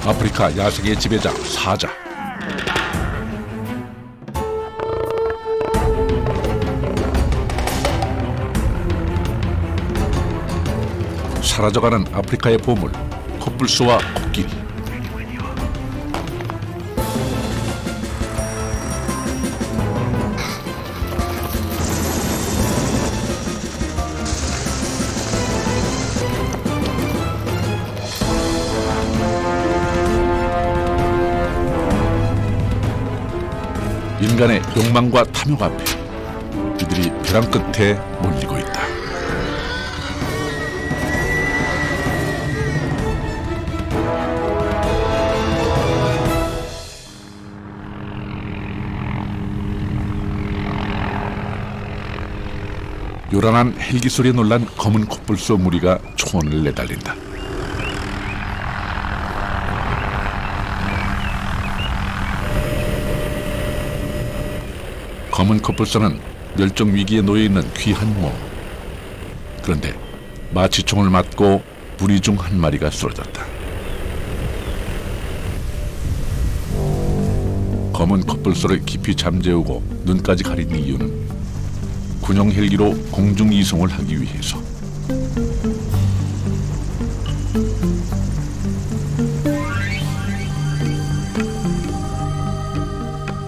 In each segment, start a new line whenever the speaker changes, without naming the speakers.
아프리카 야생의 지배자 사자. 사라져가는 아프리카의 보물, 코뿔소와 코끼리. 인간의 욕망과 탐욕 앞에 이들이 벼랑 끝에 몰리고 있다. 요란한 헬기 소리에 놀란 검은 코뿔소 무리가 초원을 내달린다. 검은 코뿔소는 멸종 위기에 놓여 있는 귀한 몸. 그런데 마취총을 맞고 무리 중 한 마리가 쓰러졌다. 검은 코뿔소를 깊이 잠재우고 눈까지 가린 이유는 군용 헬기로 공중 이송을 하기 위해서.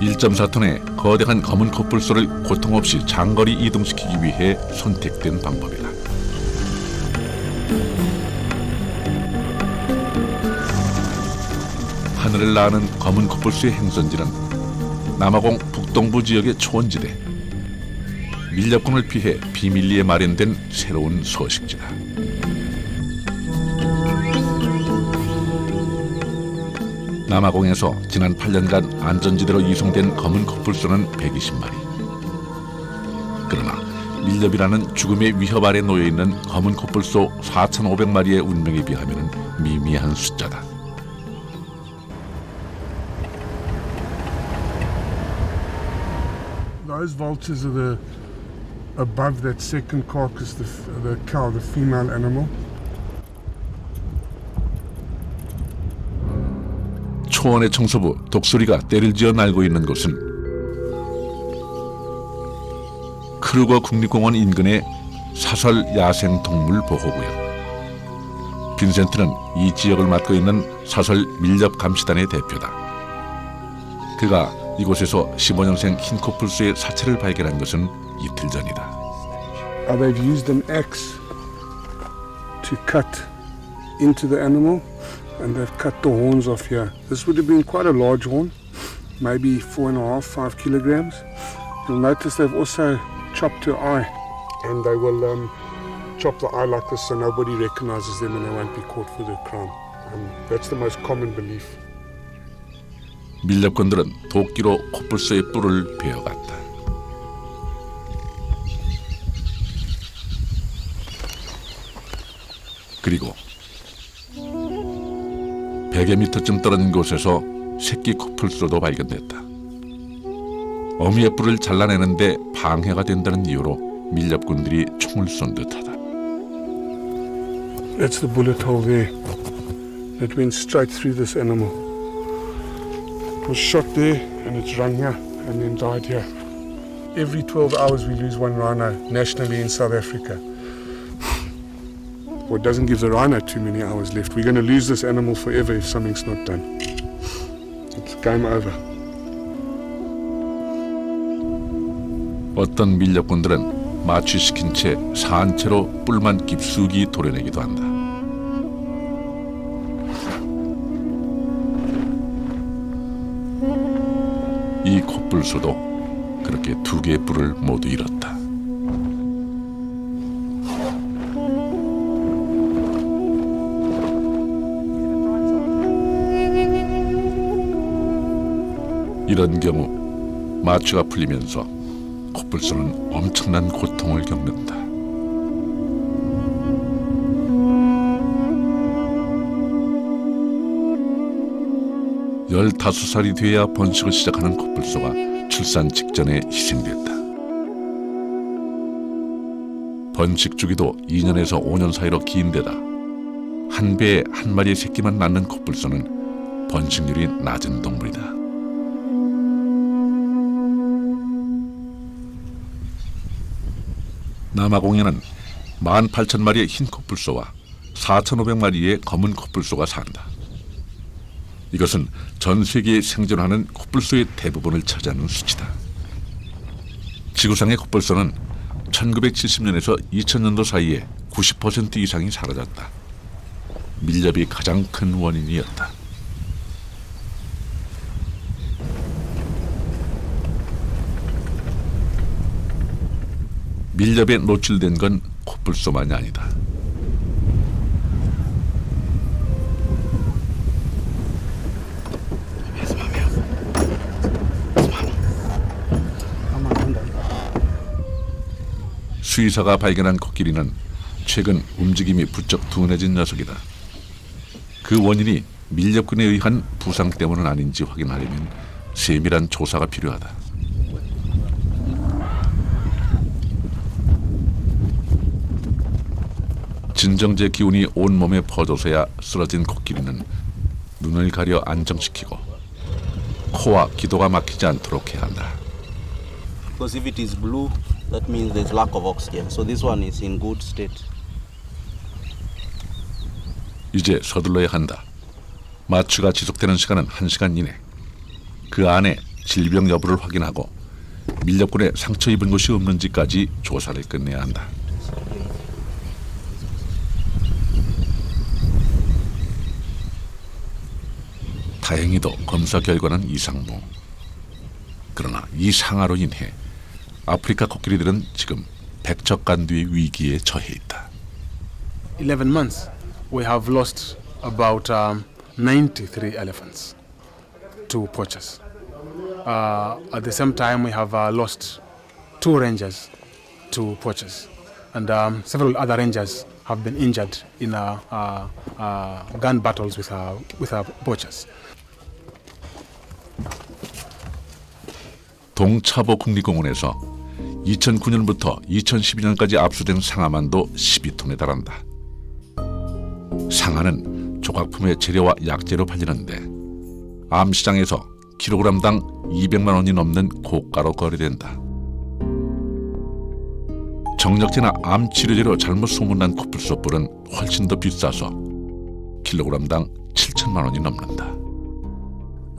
1.4톤의 거대한 검은 코뿔소를 고통 없이 장거리 이동시키기 위해 선택된 방법이다. 하늘을 나는 검은 코뿔소의 행선지는 남아공 북동부 지역의 초원지대. 밀렵군을 피해 비밀리에 마련된 새로운 서식지다. 남아공에서 지난 8년간 안전지대로 이송된 검은 코뿔소는 120마리. 그러나 밀렵이라는 죽음의 위협 아래 놓여있는 검은 코뿔소 4,500마리의 운명에 비하면 미미한 숫자다.
Those vultures are above that second carcass, the cow, the female animal.
초원의 청소부 독수리가 떼를 지어 날고 있는 곳은 크루거 국립공원 인근의 사설 야생동물보호구역. 빈센트는 이 지역을 맡고 있는 사설 밀렵감시단의 대표다. 그가 이곳에서 15년생 흰 코뿔소의 사체를 발견한 것은 이틀 전이다.
They've used an axe to cut into the animal, and they've cut the horns off here. This would have been quite a large horn, maybe 4.5, 5 kilograms. You'll notice they've also chopped her eye, and they will chop the eye like this so nobody recognizes them and they won't be caught for the crime. That's the most common belief.
밀렵꾼들은 도끼로 코뿔소의 뿔을 베어갔다. 그리고 100여 미터쯤 떨어진 곳에서 새끼 코뿔소도 발견됐다. 어미의 뿔을 잘라내는데 방해가 된다는 이유로 밀렵꾼들이 총을 쏜 듯하다.
That's the bullet hole there that went straight through this animal. It was shot there and it's run here and then died here. Every 12 hours we lose one rhino nationally in South Africa. Well, it doesn't give the rhino too many hours left. We're going to lose this animal forever if something's not done. It's game over.
어떤 밀렵꾼들은 마취시킨 채 산채로 뿔만 깊숙이 도려내기도 한다. 이 코뿔소도 그렇게 2개의 뿔을 모두 잃었다. 이런 경우 마취가 풀리면서 코뿔소는 엄청난 고통을 겪는다. 15살이 돼야 번식을 시작하는 코뿔소가 출산 직전에 희생됐다. 번식 주기도 2년에서 5년 사이로 긴 데다 한 배에 한 마리의 새끼만 낳는 코뿔소는 번식률이 낮은 동물이다. 남아공에는 18,000마리의 흰 코뿔소와 4,500마리의 검은 코뿔소가 산다. 이것은 전 세계에 생존하는 코뿔소의 대부분을 차지하는 수치다. 지구상의 코뿔소는 1970년에서 2000년도 사이에 90% 이상이 사라졌다. 밀렵이 가장 큰 원인이었다. 밀렵에 노출된 건 코뿔소만이 아니다. 수의사가 발견한 코끼리는 최근 움직임이 부쩍 둔해진 녀석이다. 그 원인이 밀렵군에 의한 부상 때문은 아닌지 확인하려면 세밀한 조사가 필요하다. 진정제 기운이 온몸에 퍼져서야 쓰러진 코끼리는 눈을 가려 안정시키고 코와 기도가 막히지 않도록 해야 한다.
Because if it is blue, that means there's lack of oxygen. So this one is in good state.
이제 서둘러야 한다. 마취가 지속되는 시간은 1시간 이내. 그 안에 질병 여부를 확인하고 밀렵군에 상처 입은 곳이 없는지까지 조사를 끝내야 한다. 다행히도 검사 결과는 이상무. 그러나 이 상하로 인해 아프리카 코끼리들은 지금 백척간두의 위기에 처해 있다.
11 months we have lost about 93 elephants to poachers. At the same time we have lost 2 rangers to poachers, and several other rangers have been injured in gun battles with poachers.
동차보 국립공원에서 2009년부터 2012년까지 압수된 상아만도 12톤에 달한다. 상아는 조각품의 재료와 약재로 팔리는데 암시장에서 킬로그램당 200만 원이 넘는 고가로 거래된다. 정력제나 암 치료제로 잘못 소문난 코뿔소 뿔은 훨씬 더 비싸서 킬로그램당 7천만 원이 넘는다.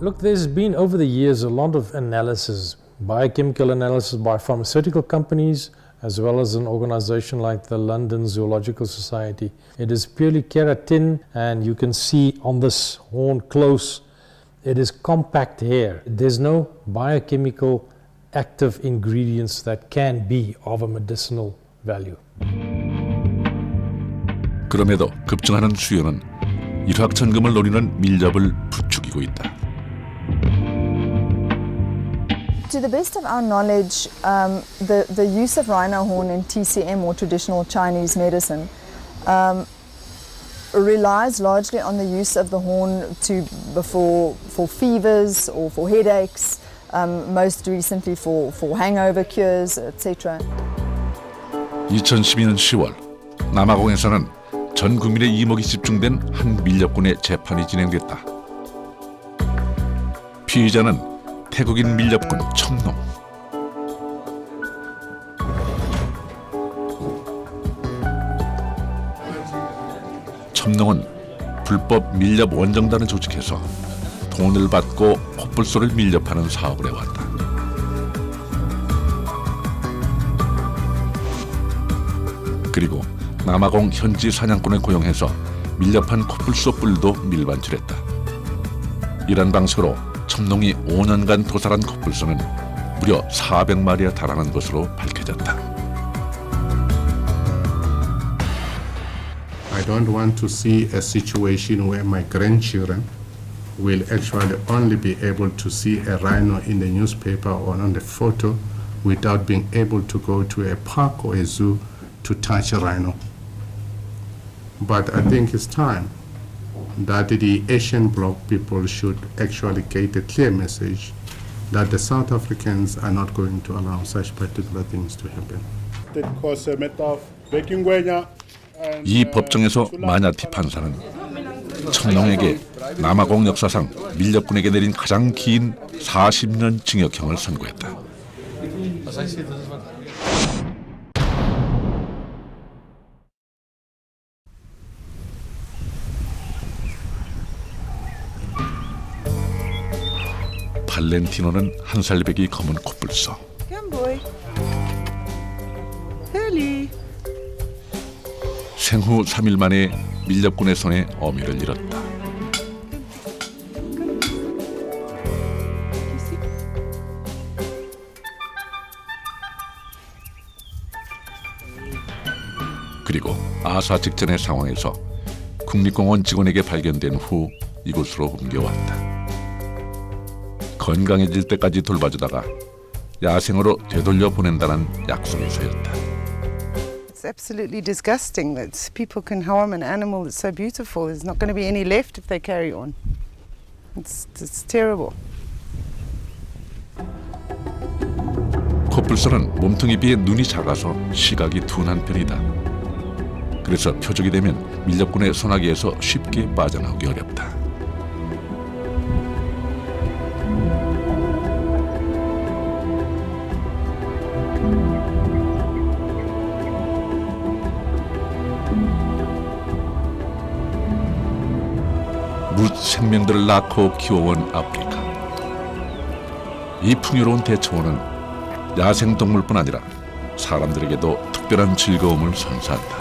Look, there's been over the years a lot of analysis, biochemical analysis by pharmaceutical companies, as well as an organization like the London Zoological Society. It is purely keratin, and you can see on this horn close, it is compact hair. There's no biochemical active ingredients that can be of a medicinal value.
그럼에도 급증하는 수요는 일확천금을 노리는 밀렵을 부추기고 있다.
To the best of our knowledge, the use of rhino horn in TCM, or traditional Chinese medicine, relies largely on the use of the horn for fevers or for headaches, most recently for hangover cures, etc.
2012년 10월 남아공에서는 전 국민의 이목이 집중된 한 밀렵군의 재판이 진행됐다. 피의자는 태국인 밀렵군 첨농. 첨농은 불법 밀렵 원정단을 조직해서 돈을 받고 코뿔소를 밀렵하는 사업을 해왔다. 그리고 남아공 현지 사냥꾼을 고용해서 밀렵한 코뿔소 뿔도 밀반출했다. 이런 방식으로 첨농이 5년간 도살한 코뿔소는 무려 400마리에 달하는 것으로 밝혀졌다.
I don't want to see a situation where my grandchildren will actually only be able to see a rhino in the newspaper or on the photo without being able to go to a park or a zoo to touch a rhino. But I think it's time that the Asian bloc people should actually get a clear message that the South Africans are not going to allow such particular things to happen.
이 법정에서 마냐티 판사는 청룡에게 남아공 역사상 밀렵군에게 내린 가장 긴 40년 징역형을 선고했다. 발렌티노는 한 살 배기 검은 코뿔소. 생후 3일 만에 밀렵군의 손에 어미를 잃었다. 그리고 아사 직전의 상황에서 국립공원 직원에게 발견된 후 이곳으로 옮겨왔다. 건강해질 때까지 돌봐주다가 야생으로 되돌려 보낸다는 약속에서였다.
It's absolutely disgusting that people can harm an animal that's so beautiful. There's not going to be any left if they carry on. It's terrible.
코뿔소는 몸통에 비해 눈이 작아서 시각이 둔한 편이다. 그래서 표적이 되면 밀렵군의 소나기에서 쉽게 빠져나오기 어렵다. 뭇 생명들을 낳고 키워온 아프리카. 이 풍요로운 대초원은 야생동물뿐 아니라 사람들에게도 특별한 즐거움을 선사한다.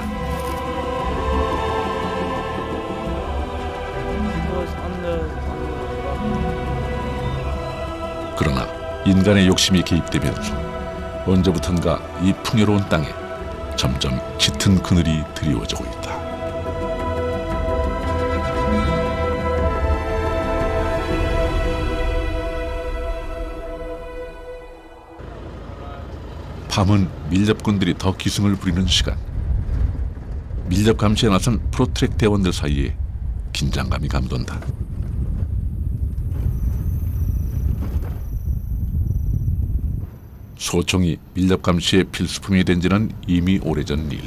그러나 인간의 욕심이 개입되면서 언제부턴가 이 풍요로운 땅에 점점 짙은 그늘이 드리워지고 있다. 밤은 밀렵꾼들이 더 기승을 부리는 시간. 밀렵 감시에 나선 프로트랙 대원들 사이에 긴장감이 감돈다. 소총이 밀렵 감시의 필수품이 된 지는 이미 오래전 일.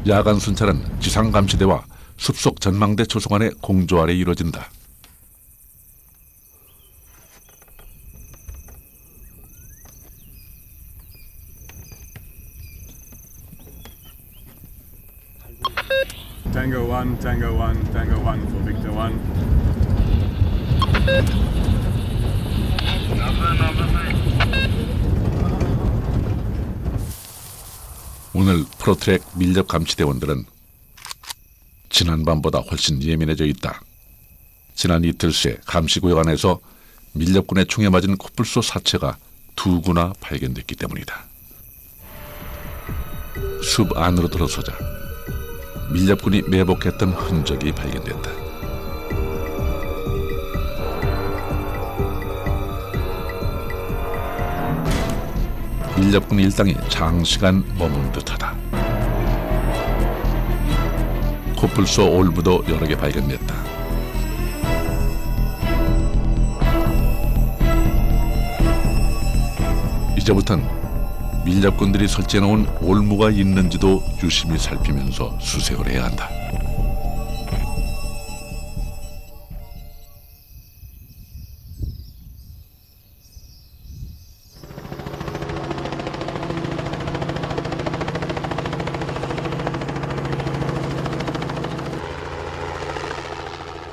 야간 순찰은 지상 감시대와 숲속 전망대 조성안의 공조 아래 이루어진다.
Tango 1, Tango 1, Tango 1 for Victor 1.
오늘 프로트랙 밀렵 감시대원들은 지난밤보다 훨씬 예민해져 있다. 지난 이틀 새 감시구역 안에서 밀렵군의 총에 맞은 코뿔소 사체가 2구나 발견됐기 때문이다. 숲 안으로 들어서자 밀렵군이 매복했던 흔적이 발견됐다. 밀렵군 일당이 장시간 머문 듯하다. 코뿔소 올무도 여러 개 발견됐다. 이제부턴 밀렵꾼들이 설치해놓은 올무가 있는지도 유심히 살피면서 수색을 해야 한다.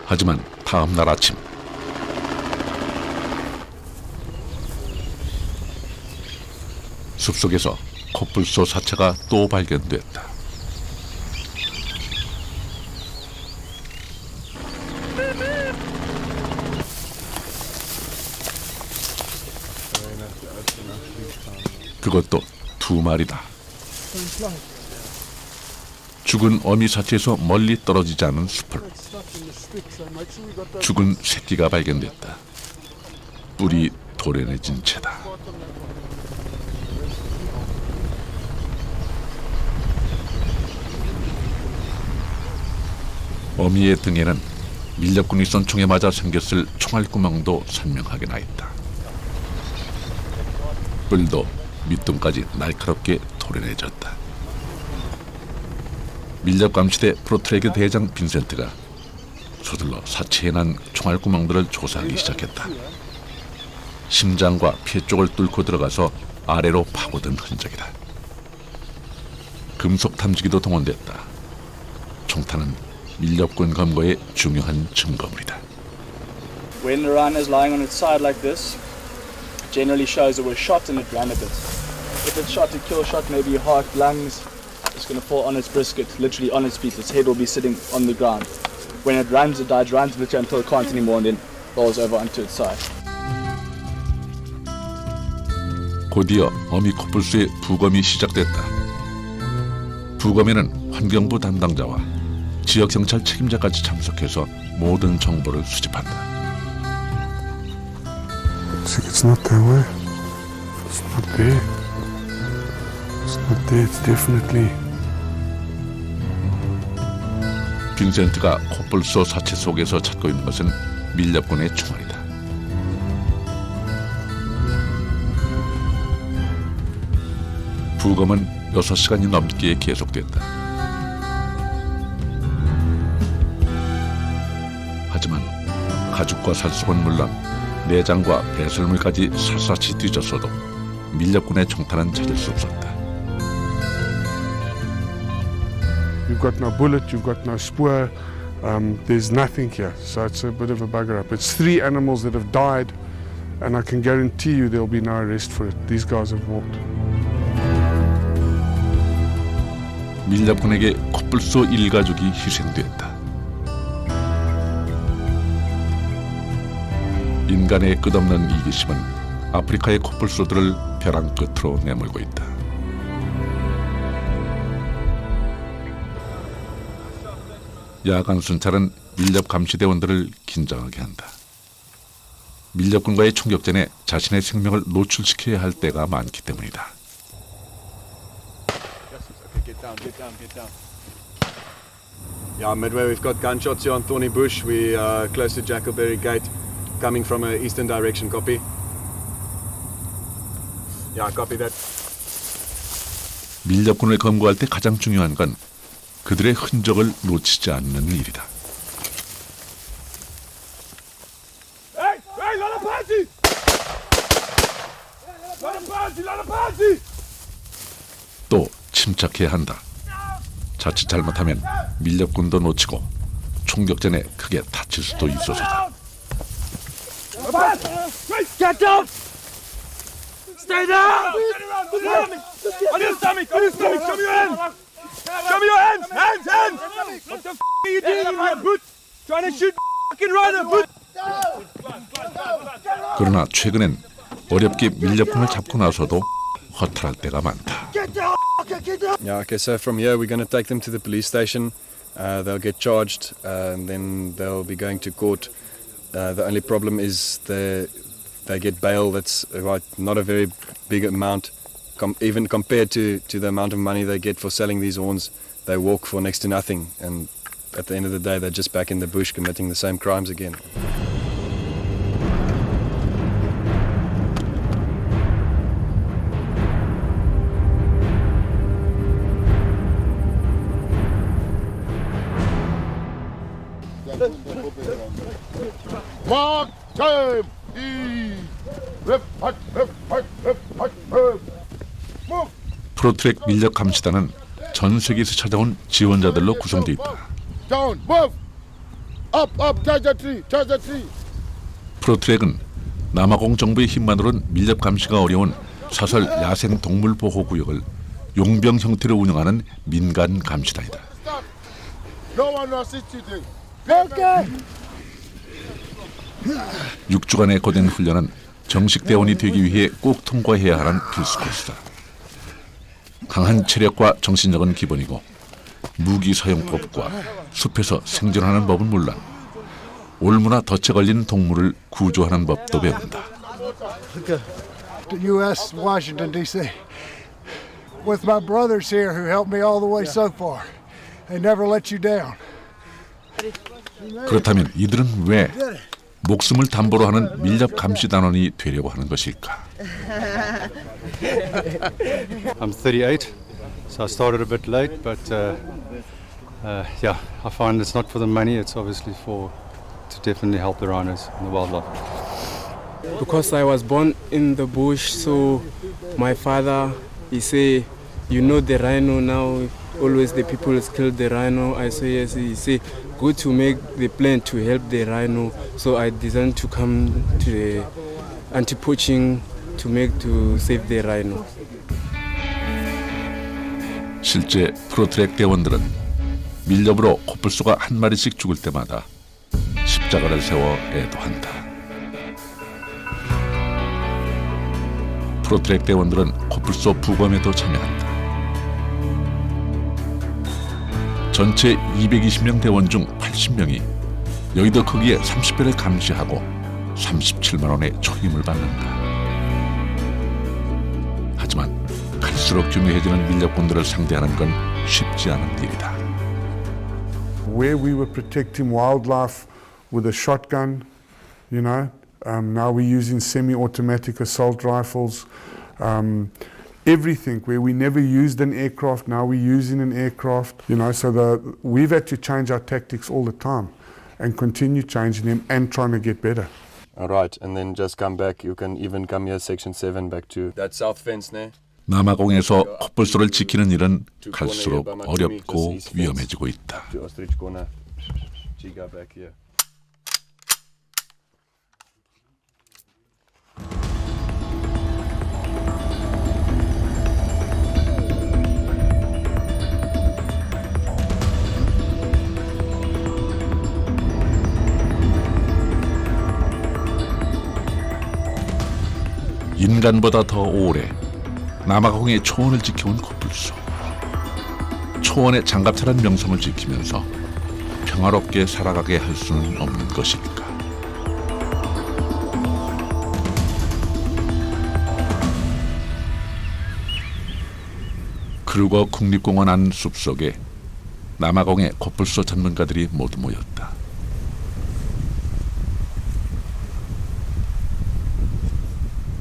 하지만 다음 날 아침 숲속에서 코뿔소 사체가 또 발견됐다. 그것도 2마리다. 죽은 어미 사체에서 멀리 떨어지지 않은 숲을 죽은 새끼가 발견됐다. 뿔이 도련해진 채다. 어미의 등에는 밀렵군이 쏜 총에 맞아 생겼을 총알구멍도 선명하게 나있다. 뿔도 밑둥까지 날카롭게 도련해졌다. 밀렵감시대 프로트랙의 대장 빈센트가 서둘러 사체에 난 총알구멍들을 조사하기 시작했다. 심장과 폐 쪽을 뚫고 들어가서 아래로 파고든 흔적이다. 금속 탐지기도 동원됐다. 총탄은 밀렵군 검거의 중요한 증거물이다.
When the rhino is lying on its side like this, generally shows it was shot and it ran a bit. If it's shot, a kill shot, maybe heart, lungs, it's going to fall on its brisket, literally on its feet. Its head will be sitting on the ground. When it runs literally until it can't anymore and then rolls over onto its side.
곧이어 어미 코뿔소의 부검이 시작됐다. 부검에는 환경부 담당자와 지역경찰 책임자까지 참석해서 모든 정보를 수집한다.
It's not that way. It's not there. It's not there. It's definitely.
빈센트가 코뿔소 사체 속에서 찾고 있는 것은 밀렵군의 총알이다. 부검은 6시간이 넘게 계속됐다. 하지만 가죽과 살속은 물론 내장과 배설물까지 샅샅이 뒤졌어도 밀렵군의 총탄은 찾을 수 없었다.
You've got no bullet, you've got no spoor, there's nothing here, so it's a bit of a bugger up. It's 3 animals that have died, and I can guarantee you there'll be no arrest for it. These guys have walked.
밀렵군에게 코뿔소 일가족이 희생됐다. 인간의 끝없는 이기심은 아프리카의 코뿔소들을 벼랑 끝으로 내몰고 있다. 야간 순찰은 밀렵 감시대원들을 긴장하게 한다. 밀렵군과의 총격전에 자신의 생명을 노출시켜야 할 때가 많기 때문이다.
Get down. Yeah, midway we've got gunshots here on Thorny Bush. We are close to Jackalberry Gate, coming from an eastern direction. Copy? Yeah, copy that.
밀렵군을 검거할 때 가장 중요한 건 그들의 흔적을 놓치지 않는 일이다. 또 침착해야 한다. 자칫 잘못하면 밀렵군도 놓치고 총격전에 크게 다칠 수도 있어서다.
Get down! Stay down! On your stomach! On your stomach! Show me your hands! Show me your hands! Hands! What the f*** are you doing in here, Boot? Trying to shoot f***ing rhino, Boot!
그러나 최근엔 어렵게 밀렵군을 잡고 나서도 허탈할 때가 많다.
Yeah, okay, so from here we're going to take them to the police station. They'll get charged and then they'll be going to court. The only problem is they get bail that's not a very big amount. Even compared to the amount of money they get for selling these horns, they walk for next to nothing. And at the end of the day, they're just back in the bush committing the same crimes again.
Mark time!
프로트랙 밀렵 감시단은 전 세계에서 찾아온 지원자들로 구성되어 있다.
Down, move! Up, charge the tree, charge the tree!
프로트랙은 남아공 정부의 힘만으로는 밀렵 감시가 어려운 사설 야생 동물 보호 구역을 용병 형태로 운영하는 민간 감시단이다.
No one assist you.
6주간의 거된 훈련은 정식 대원이 되기 위해 꼭 통과해야 하는 필수 코스다. 강한 체력과 정신력은 기본이고 무기 사용법과 숲에서 생존하는 법은 물론 올무나 덫에 걸린 동물을 구조하는 법도 배운다.
U.S. Washington D.C. with my brothers here who helped me all the way so far. They never let you down.
그렇다면 이들은 왜 목숨을 담보로 하는 밀렵 감시단원이 되려고 하는 것일까?
I'm 38, so I started a bit late, but Yeah, I find it's not for the money, it's obviously to definitely help the rhinos and the wildlife.
Because I was born in the bush, so my father, he say, you know the rhino now, always the people kill the rhino. I say yes, he say, go to make the plan to help the rhino. So I decided to come to the anti-poaching to save the rhino.
실제 프로트랙 대원들은 밀렵으로 코뿔소가 한 마리씩 죽을 때마다 십자가를 세워 애도한다. 프로트랙 대원들은 코뿔소 부검에도 참여한다. 전체 220명 대원 중 80명이 여의도 크기의 30배를 감시하고 37만 원의 초임을 받는다. 하지만 갈수록 교묘해지는 밀렵꾼들을 상대하는 건 쉽지 않은 일이다.
Where we were protecting wildlife with a shotgun, you know, now we're using semi-automatic assault rifles. Everything where we never used an aircraft, now we're using an aircraft. You know, so we've had to change our tactics all the time and continue changing them and trying to get better.
All right, and then just come back. You can even come here, Section 7, back to that south fence there.
남아공에서 코뿔소를 지키는 일은 갈수록 어렵고 위험해지고 있다. 인간보다 더 오래 남아공의 초원을 지켜온 코뿔소. 초원의 장갑차란 명성을 지키면서 평화롭게 살아가게 할 수는 없는 것일까. 크루거 국립공원 안 숲속에 남아공의 코뿔소 전문가들이 모두 모였다.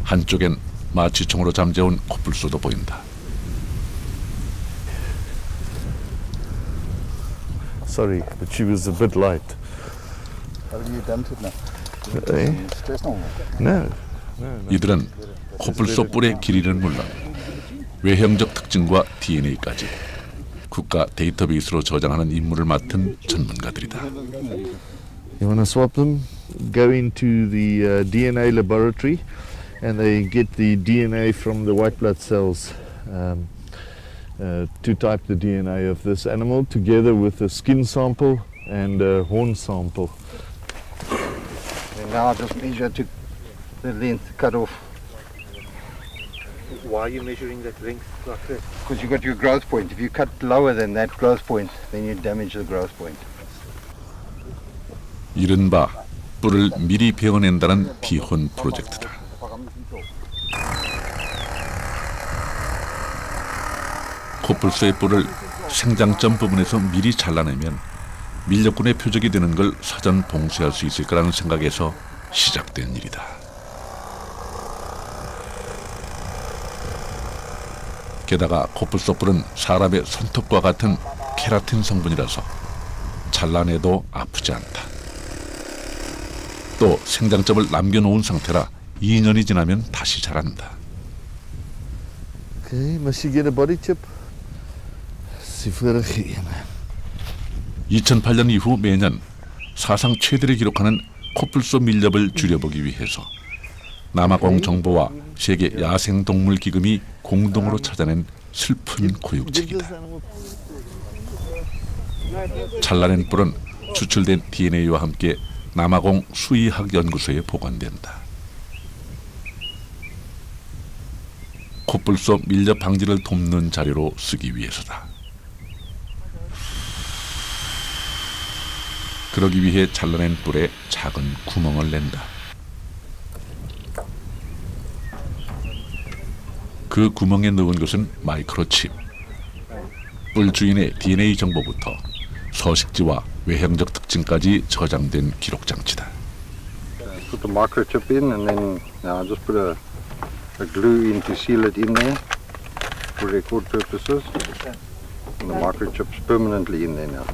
한쪽엔 마취총으로 잠재운 코뿔소도 보인다.
Sorry, but she was a bit light.
Have you done it now?
No.
이들은 코뿔소 뿔의 길이는 물론 외형적 특징과 DNA까지 국가 데이터베이스로 저장하는 임무를 맡은 전문가들이다.
You want to swap them? Go into the DNA laboratory. And they get the DNA from the white blood cells to type the DNA of this animal together with a skin sample and a horn sample.
And now just measure to the length cut off. Why are you measuring that length like that? Because you've got your growth point. If you cut lower than that growth point, then you damage the growth point.
이른바 뿔을 미리 베어낸다는 비혼 프로젝트다. 코뿔소의 뿔을 생장점 부분에서 미리 잘라내면 밀렵꾼의 표적이 되는 걸 사전 봉쇄할 수 있을 거라는 생각에서 시작된 일이다. 게다가 코뿔소 뿔은 사람의 손톱과 같은 케라틴 성분이라서 잘라내도 아프지 않다. 또 생장점을 남겨놓은 상태라 2년이 지나면 다시 자란다.
Okay, must you get a body chip?
2008년 이후 매년 사상 최대를 기록하는 코뿔소 밀렵을 줄여보기 위해서 남아공 정부와 세계 야생동물기금이 공동으로 찾아낸 슬픈 고육책이다. 잘라낸 뿔은 추출된 DNA와 함께 남아공 수의학연구소에 보관된다. 코뿔소 밀렵 방지를 돕는 자료로 쓰기 위해서다. 그러기 위해 잘라낸 뿔에 작은 구멍을 낸다. 그 구멍에 넣은 것은 마이크로칩. 뿔 주인의 DNA 정보부터 서식지와 외형적 특징까지 저장된 기록 장치다.
Put the microchip in and then now just put a glue in to seal it in there for record purposes. And the microchip's permanently in there now.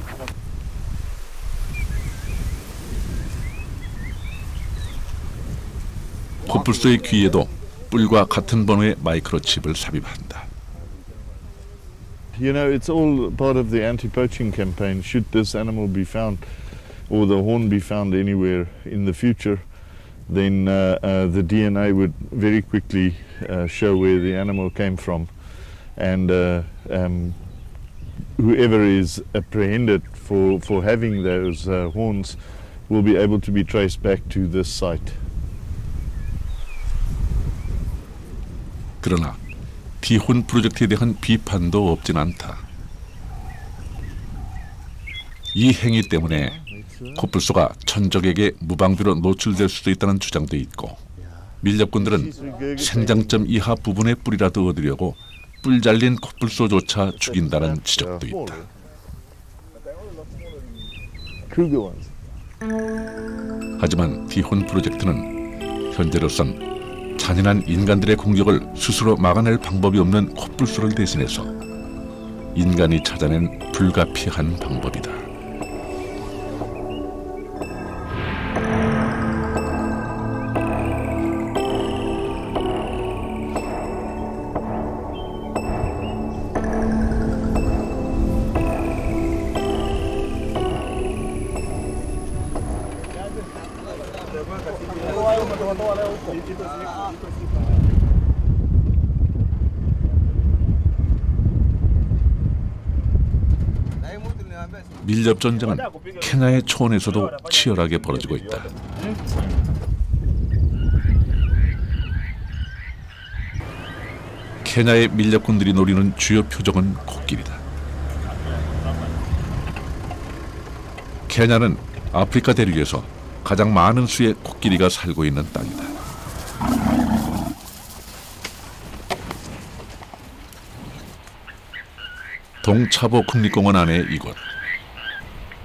코뿔소의 귀에도 뿔과 같은 번호의 마이크로칩을 삽입한다.
You know, it's all part of the anti-poaching campaign. Should this animal be found, or the horn be found anywhere in the future, then the DNA would very quickly show where the animal came from, and whoever is apprehended for having those horns will be able to be traced back to this site.
그러나 티혼 프로젝트에 대한 비판도 없진 않다. 이 행위 때문에 코뿔소가 천적에게 무방비로 노출될 수도 있다는 주장도 있고, 밀렵꾼들은 생장점 이하 부분의 뿔이라도 얻으려고 뿔 잘린 코뿔소조차 죽인다는 지적도 있다. 하지만 티혼 프로젝트는 현재로선 잔인한 인간들의 공격을 스스로 막아낼 방법이 없는 코뿔소를 대신해서 인간이 찾아낸 불가피한 방법이다. 밀렵 전쟁은 케냐의 초원에서도 치열하게 벌어지고 있다. 케냐의 밀렵꾼들이 노리는 주요 표적은 코끼리다. 케냐는 아프리카 대륙에서 가장 많은 수의 코끼리가 살고 있는 땅이다. 동차보 국립공원 안의 이곳.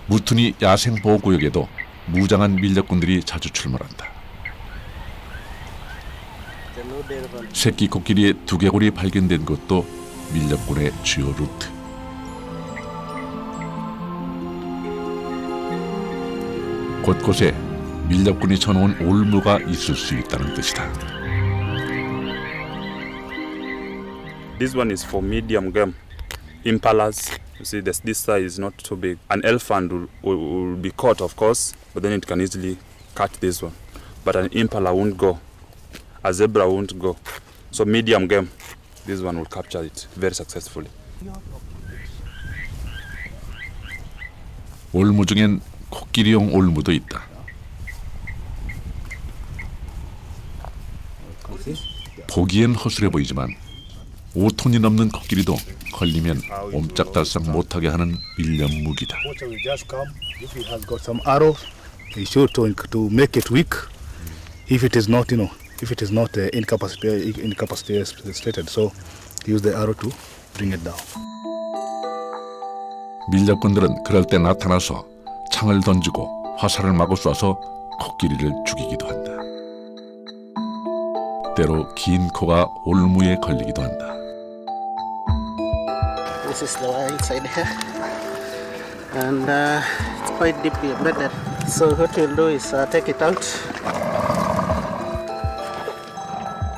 무투니 야생보호구역에도 무장한 밀렵꾼들이 자주 출몰한다. 새끼 코끼리의 두개골이 발견된 곳도 밀렵꾼의 주요 루트. 곳곳에 밀렵꾼이 쳐놓은 올무가 있을 수 있다는 뜻이다.
This one is for medium game. Impalas, you see this size is not so big. An elephant will be caught, of course, but then it can easily catch this one. But an impala won't go. A zebra won't go. So medium game, this one will capture it very successfully.
올무 중엔 코끼리용 올무도 있다. 보기엔 허술해 보이지만 5톤이 넘는 코끼리도 걸리면 옴짝달싹 못하게 하는 밀렵 무기다.
If it has got some arrow, it's sure to make it weak. If it is not, incapacitated, so use the arrow to bring it down.
밀렵꾼들은 그럴 때 나타나서 창을 던지고 화살을 마구 쏴서 코끼리를 죽이기도 한다. 때로 긴 코가 올무에 걸리기도 한다.
This is the one inside here, and it's quite deeply embedded. So what we'll do is take it out.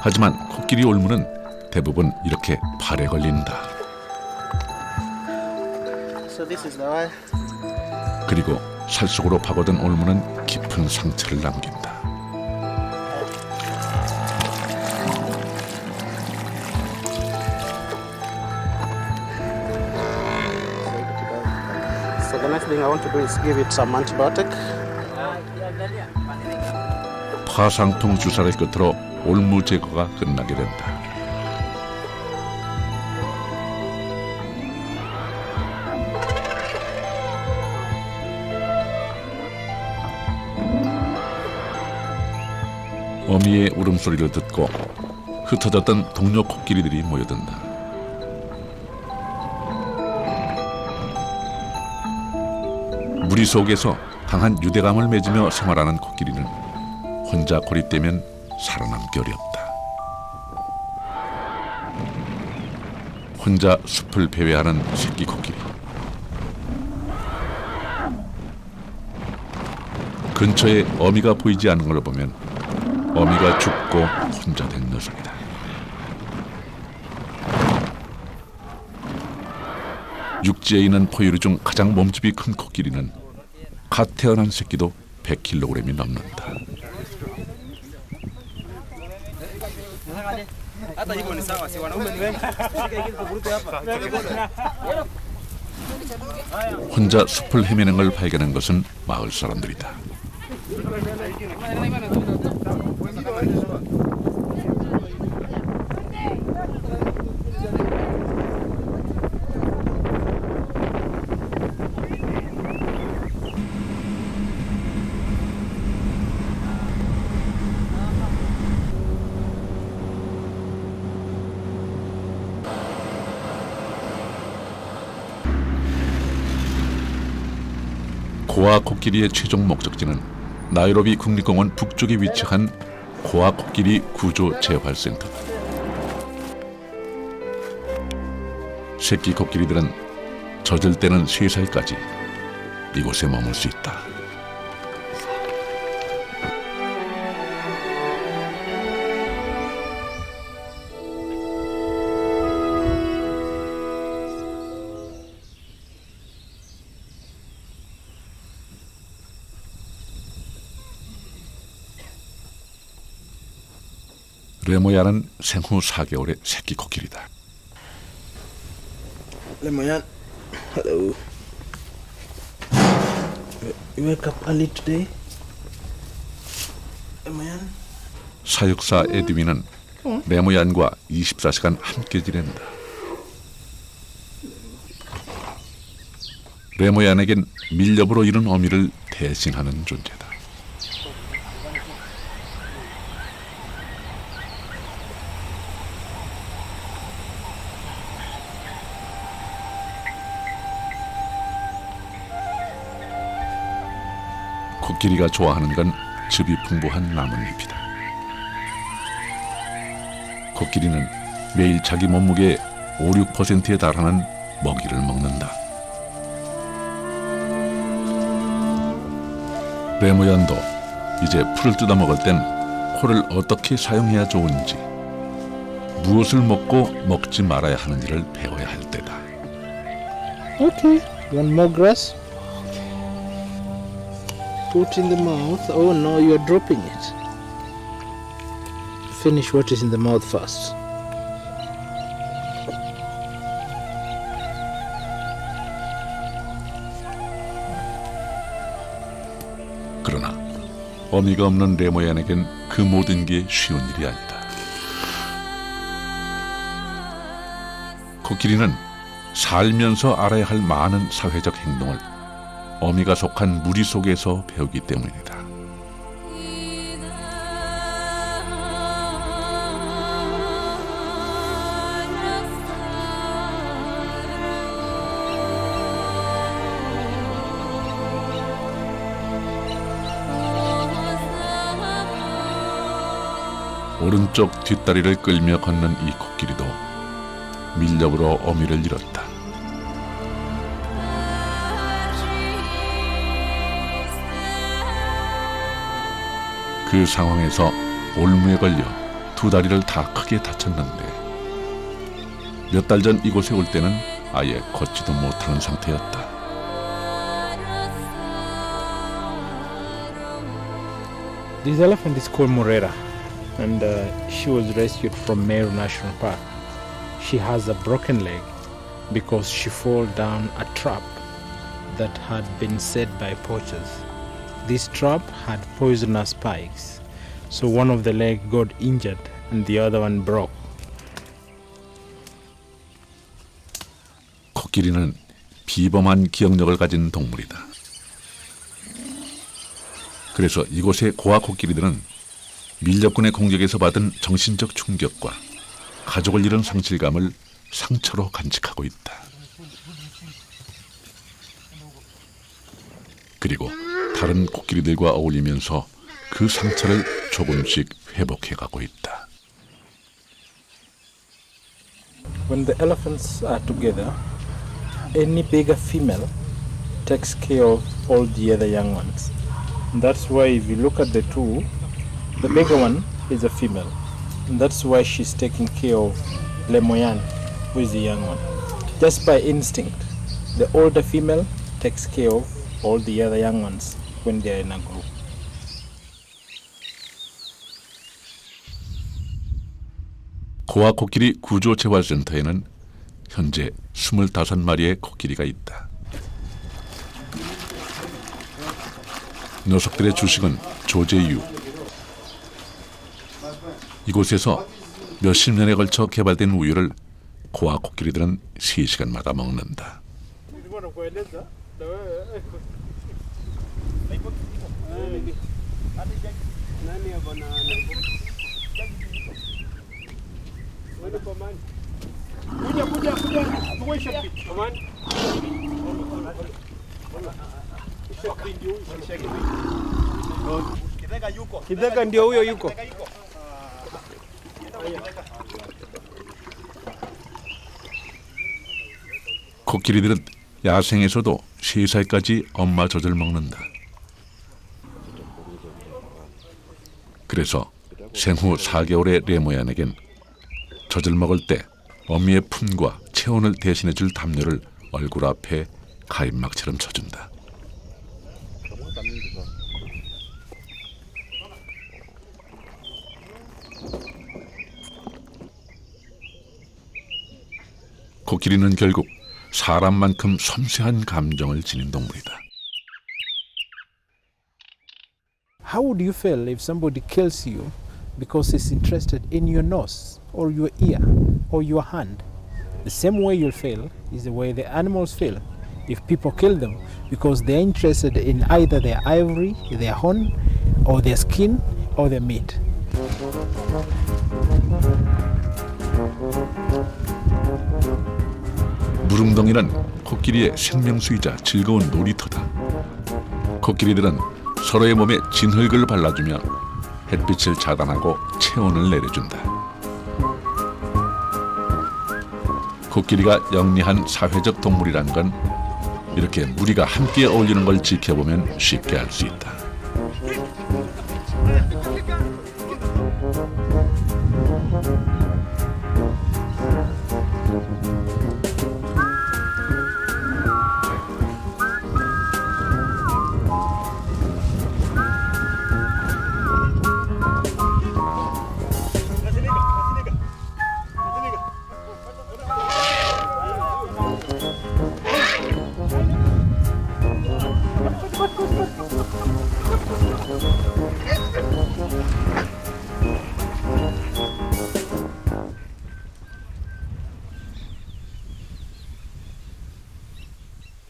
하지만 코끼리 올무는 대부분 이렇게 발에 걸린다.
So this is the one.
그리고 살속으로 파고든 올무는 깊은 상처를 남긴다.
So the next thing I want to do is give it some antibiotic.
파상통 주사를 끝으로 올무 제거가 끝나게 된다. 어미의 울음소리를 듣고 흩어졌던 동료 코끼리들이 모여든다. 무리 속에서 강한 유대감을 맺으며 생활하는 코끼리는 혼자 고립되면 살아남기 어렵다. 혼자 숲을 배회하는 새끼 코끼리. 근처에 어미가 보이지 않는 걸 보면 어미가 죽고 혼자 된 녀석이다. 육지에 있는 포유류 중 가장 몸집이 큰 코끼리는 갓 태어난 새끼도 100kg이 넘는다. 혼자 숲을 헤매는 걸 발견한 것은 마을 사람들이다. 고아 코끼리의 최종 목적지는 나이로비 국립공원 북쪽에 위치한 고아 코끼리 구조 재활센터다. 새끼 코끼리들은 젖을 때는 3살까지 이곳에 머물 수 있다. 레모야는 생후 4개월의 새끼 코끼리다.
Lemoyan, hello. You wake up early today? Lemoyan?
사육사 에드윈은 레모얀과 24시간 함께 지낸다. 레모얀에겐 밀렵으로 잃은 어미를 대신하는 존재다. 코끼리가 좋아하는 건 즙이 풍부한 나뭇잎이다. 코끼리는 매일 자기 몸무게의 5~6%에 달하는 먹이를 먹는다. 레모얀도 이제 풀을 뜯어 먹을 땐 코를 어떻게 사용해야 좋은지, 무엇을 먹고 먹지 말아야 하는지를 배워야 할 때다.
Okay, want more grass? Put in the mouth. Oh no, you are dropping it. Finish what is in the mouth first.
그러나 어미가 없는 레모얀에겐 그 모든 게 쉬운 일이 아니다. 코끼리는 살면서 알아야 할 많은 사회적 행동을 어미가 속한 무리 속에서 배우기 때문이다. 오른쪽 뒷다리를 끌며 걷는 이 코끼리도 밀렵으로 어미를 잃었다. 그 상황에서 올무에 걸려 2다리를 다 크게 다쳤는데 몇 달 전 이곳에 올 때는 아예 걷지도 못하는 상태였다.
This elephant is called Morera, and she was rescued from Meru National Park. She has a broken leg because she fell down a trap that had been set by poachers. This trap had poisonous spikes, so one of the legs got injured and the other one broke.
코끼리는 비범한 기억력을 가진 동물이다. 그래서 이곳의 고아 코끼리들은 밀렵군의 공격에서 받은 정신적 충격과 가족을 잃은 상실감을 상처로 간직하고 있다. 그리고 다른 코끼리들과 어울리면서 그 상처를 조금씩 회복해가고 있다.
when the elephants are together, any bigger female takes care of all the other young ones. And that's why if you look at the two, the bigger one is a female. And that's why she's taking care of Lemoyan, who is the young one. Just by instinct, the older female takes care of all the other young ones when they're in a group.
고아 코끼리 구조재활센터에는 현재 25마리의 코끼리가 있다. 녀석들의 주식은 조제유. 이곳에서 몇십 년에 걸쳐 개발된 우유를 고아 코끼리들은 3시간마다 먹는다.
Kidega ndio huyo yuko.
코끼리들은 야생에서도 3살까지 엄마 젖을 먹는다. 그래서 생후 4개월의 레모얀에겐 젖을 먹을 때 어미의 품과 체온을 대신해줄 담요를 얼굴 앞에 가임막처럼 쳐준다. 코끼리는 결국 사람만큼 섬세한 감정을 지닌 동물이다.
How would you feel if somebody kills you because he's interested in your nose or your ear or your hand? The same way you'll feel is the way the animals feel if people kill them because they're interested in either their ivory, their horn, or their skin, or their meat.
무릉덩이는 코끼리의 생명수이자 즐거운 놀이터다. 코끼리들은 서로의 몸에 진흙을 발라주며 햇빛을 차단하고 체온을 내려준다. 코끼리가 영리한 사회적 동물이란 건 이렇게 무리가 함께 어울리는 걸 지켜보면 쉽게 알 수 있다.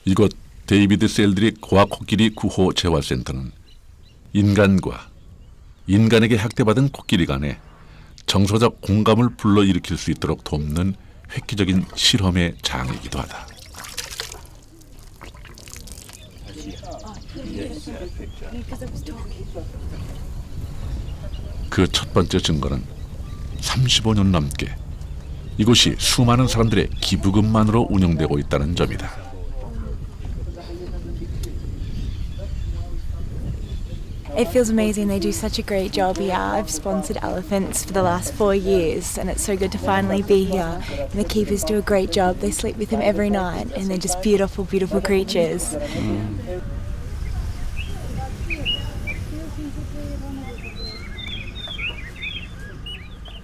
이곳 데이비드 셀드릭 고아 코끼리 구호 재활센터는 인간과 인간에게 학대받은 코끼리 간에 정서적 공감을 불러일으킬 수 있도록 돕는 획기적인 실험의 장이기도 하다. 그 첫 번째 증거는 35년 넘게 이곳이 수많은 사람들의 기부금만으로 운영되고 있다는 점이다.
It feels amazing. They do such a great job here. I've sponsored elephants for the last 4 years and it's so good to finally be here. And the keepers do a great job. They sleep with them every night and they're just beautiful, beautiful creatures.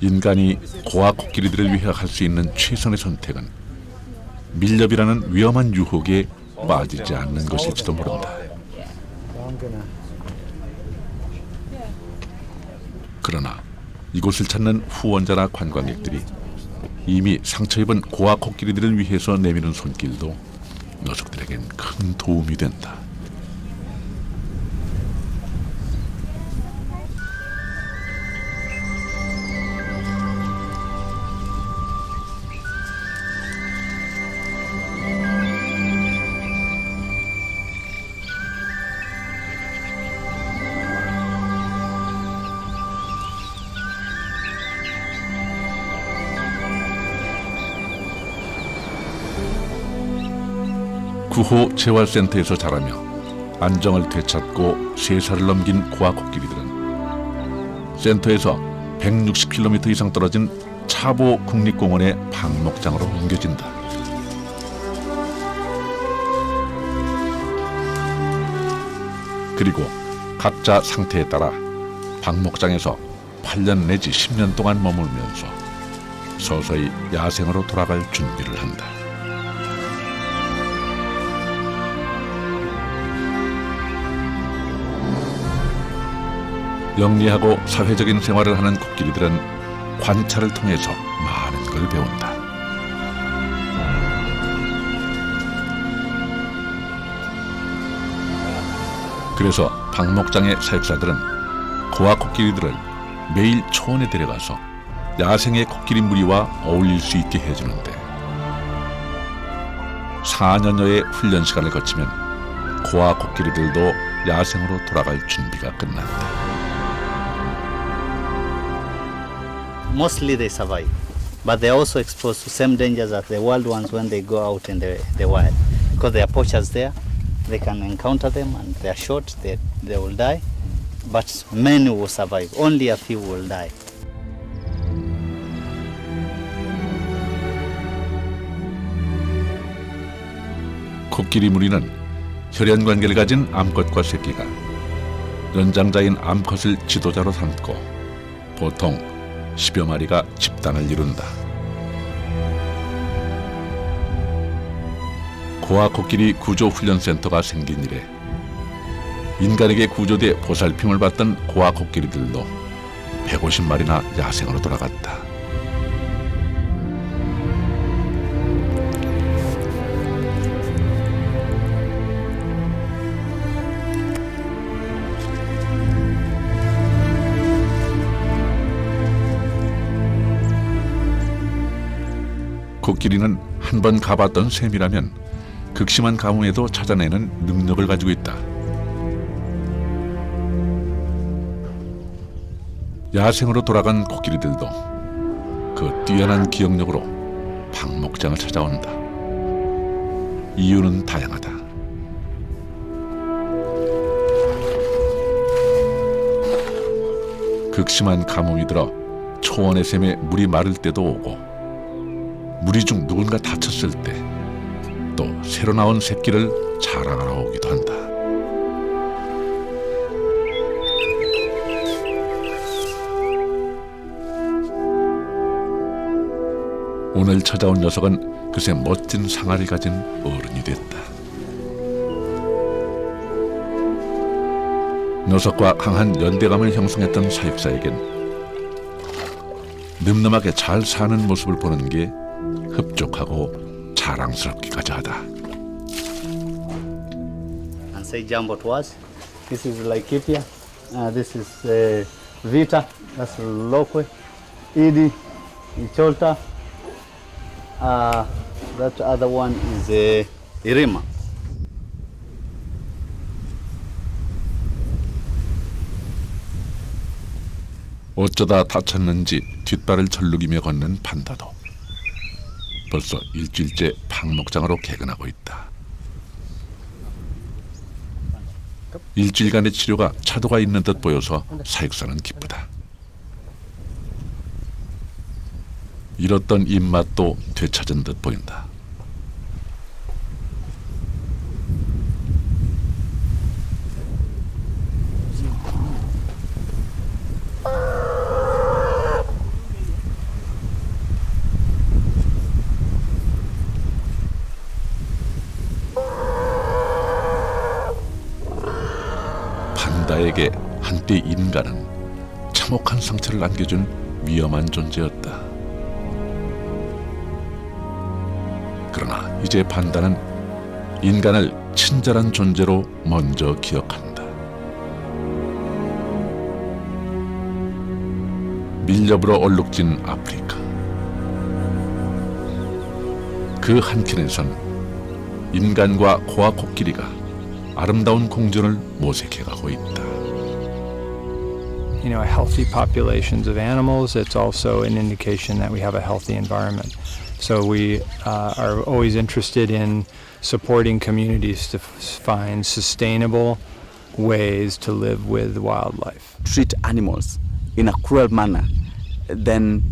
인간이 고아 코끼리들을 위해 할 수 있는 최선의 선택은 밀렵이라는 위험한 유혹에 빠지지 않는 것일지도 모른다. 그러나 이곳을 찾는 후원자나 관광객들이 이미 상처 입은 고아 코끼리들을 위해서 내미는 손길도 녀석들에겐 큰 도움이 된다. 구호 재활센터에서 자라며 안정을 되찾고 3살을 넘긴 고아 코끼리들은 센터에서 160km 이상 떨어진 차보 국립공원의 방목장으로 옮겨진다. 그리고 각자 상태에 따라 방목장에서 8년 내지 10년 동안 머물면서 서서히 야생으로 돌아갈 준비를 한다. 영리하고 사회적인 생활을 하는 코끼리들은 관찰을 통해서 많은 걸 배운다. 그래서 방목장의 사육사들은 고아 코끼리들을 매일 초원에 데려가서 야생의 코끼리 무리와 어울릴 수 있게 해주는데 4년여의 훈련 시간을 거치면 고아 코끼리들도 야생으로 돌아갈 준비가 끝난다.
Mostly they survive, but they're also exposed to same dangers as the wild ones when they go out in the wild. Because there are poachers there, they can encounter them and they are shot, they will die. But many will survive, only a few will die.
코끼리 무리는 혈연 관계를 가진 암컷과 새끼가 연장자인 암컷을 지도자로 삼고 보통 10여 마리가 집단을 이룬다. 고아 코끼리 구조훈련센터가 생긴 이래 인간에게 구조돼 보살핌을 받던 고아 코끼리들도 150마리나 야생으로 돌아갔다. 코끼리는 한 번 가봤던 셈이라면 극심한 가뭄에도 찾아내는 능력을 가지고 있다. 야생으로 돌아간 코끼리들도 그 뛰어난 기억력으로 방목장을 찾아온다. 이유는 다양하다. 극심한 가뭄이 들어 초원의 샘에 물이 마를 때도 오고 무리 중 누군가 다쳤을 때 또 새로 나온 새끼를 자랑하러 오기도 한다. 오늘 찾아온 녀석은 그새 멋진 상아를 가진 어른이 됐다. 녀석과 강한 연대감을 형성했던 사육사에겐 늠름하게 잘 사는 모습을 보는 게 흡족하고 자랑스럽기까지 하다.
And say jumbo to us. This is Laikipia. This is Vita. That's Lokwe. Idi, Icholta. That other one is Irima.
어쩌다 다쳤는지 뒷발을 절룩이며 걷는 판다도 벌써 일주일째 방목장으로 개근하고 있다. 일주일간의 치료가 차도가 있는 듯 보여서 사육사는 기쁘다. 잃었던 입맛도 되찾은 듯 보인다. 판다에게 한때 인간은 참혹한 상처를 안겨준 위험한 존재였다. 그러나 이제 판다는 인간을 친절한 존재로 먼저 기억한다. 밀렵으로 얼룩진 아프리카. 그 한켠에선 인간과 고아 코끼리가 아름다운 공존을 모색해가고 있다.
Healthy populations of animals, it's also an indication that we have a healthy environment. So we are always interested in supporting communities to find sustainable ways to live with wildlife.
Treat animals in a cruel manner, then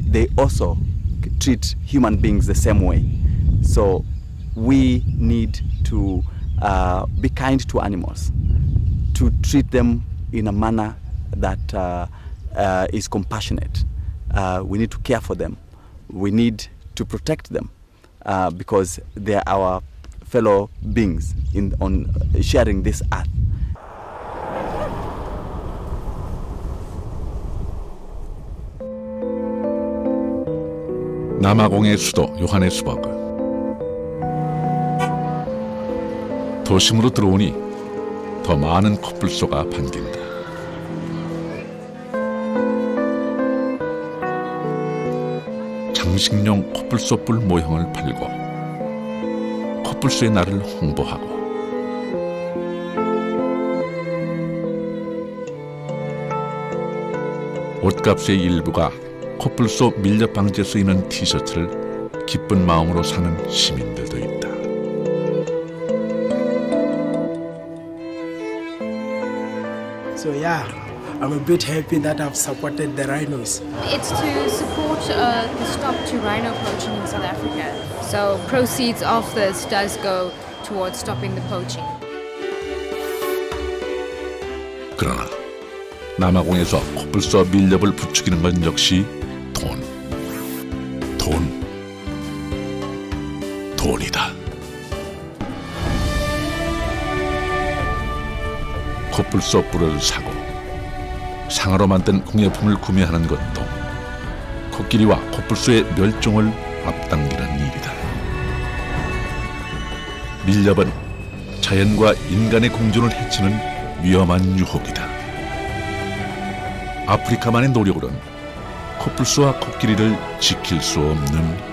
they also treat human beings the same way. So we need to be kind to animals, to treat them in a manner that is compassionate. We need to care for them. We need to protect them because they are our fellow beings on sharing this earth.
남아공의 수도 요하네스버그. 도심으로 들어오니 더 많은 코뿔소가 반긴다. 장식용 코뿔소뿔 모형을 팔고 코뿔소의 날을 홍보하고 옷값의 일부가 코뿔소 밀렵 방지에 쓰이는 티셔츠를 기쁜 마음으로 사는 시민들도 있다.
So yeah, I'm a bit happy that I've supported the rhinos.
It's to support the stop to rhino poaching in South Africa. So proceeds of this does go towards stopping the poaching.
그러나 남아공에서 코뿔소 밀렵을 부추기는 건 역시 돈이다. 코뿔소 뿔을 사고 상아로 만든 공예품을 구매하는 것도 코끼리와 코뿔소의 멸종을 앞당기는 일이다. 밀렵은 자연과 인간의 공존을 해치는 위험한 유혹이다. 아프리카만의 노력으로는 코뿔소와 코끼리를 지킬 수 없는